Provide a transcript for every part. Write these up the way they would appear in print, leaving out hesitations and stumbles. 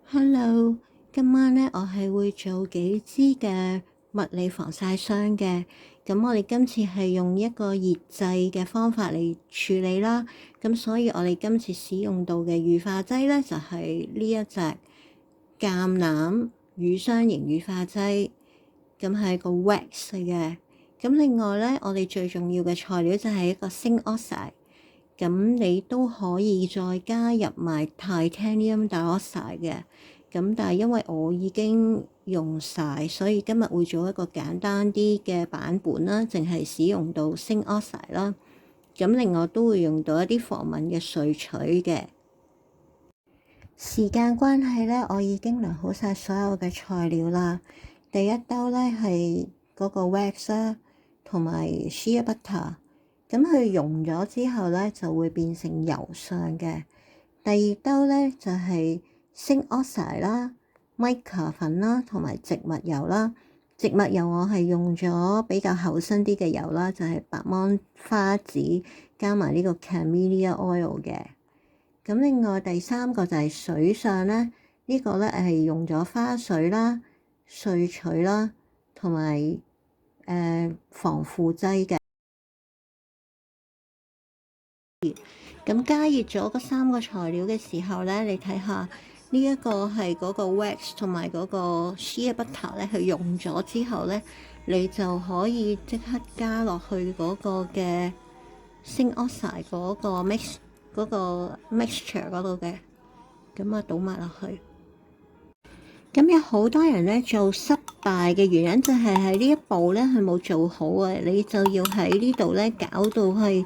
Hello，今晚咧我係會做幾支嘅物理防曬霜嘅。咁我哋今次係用一個熱製嘅方法嚟處理啦。咁所以我哋今次使用到嘅乳化劑咧就係呢一隻橄欖乳霜型乳化劑。咁係個 wax 嚟嘅。咁另外咧，我哋最重要嘅材料就係一個 zinc oxide。咁你都可以再加入埋 titanium dioxide 嘅，咁但係因為我已經用晒，所以今日會做一個簡單啲嘅版本啦，淨係使用到 zinc oxide 啦。咁另外都會用到一啲防蚊嘅萃取嘅。時間關係咧，我已經量好晒所有嘅材料啦。第一兜咧係嗰個 wax 啦，同埋 shea butter。咁佢溶咗之後咧，就會變成油上嘅。第二兜咧就係 zinc oxide 啦、mica 粉啦，同埋植物油啦。植物油我係用咗比較厚身啲嘅油啦，就係白芒花籽加埋呢個 camellia oil 嘅。咁另外第三個就係水上咧，呢個咧係用咗花水啦、萃取啦，同埋防腐劑嘅。咁加熱咗嗰三個材料嘅時候咧，你睇下呢一個係嗰個 wax 同埋嗰個 shea butter 咧，佢溶咗之後咧，你就可以即刻加落去嗰個嘅 zinc oxide 嗰個 mixture 嗰度嘅，咁啊倒埋落去。咁有好多人咧做失敗嘅原因就係喺呢一步咧，佢冇做好啊！你就要喺呢度咧搞到係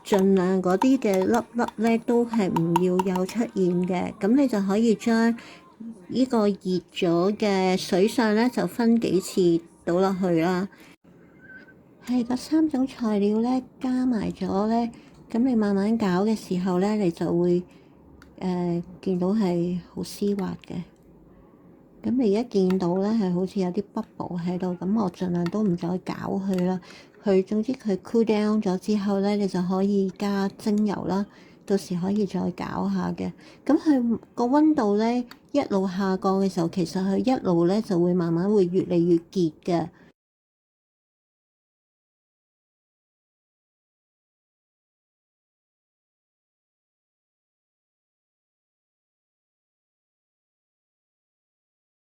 盡量嗰啲嘅粒粒咧都係唔要有出現嘅，咁你就可以將呢個熱咗嘅水上咧就分幾次倒落去啦。係嗰三種材料咧加埋咗咧，咁你慢慢搞嘅時候咧，你就會見到係好絲滑嘅。咁你而家見到咧係好似有啲 bubble 喺度，咁我盡量都唔再搞佢啦。總之佢 cool down 咗之後咧，你就可以加精油啦，到時可以再搞下嘅。咁佢個溫度咧一路下降嘅時候，其實佢一路咧就會慢慢會越嚟越結嘅。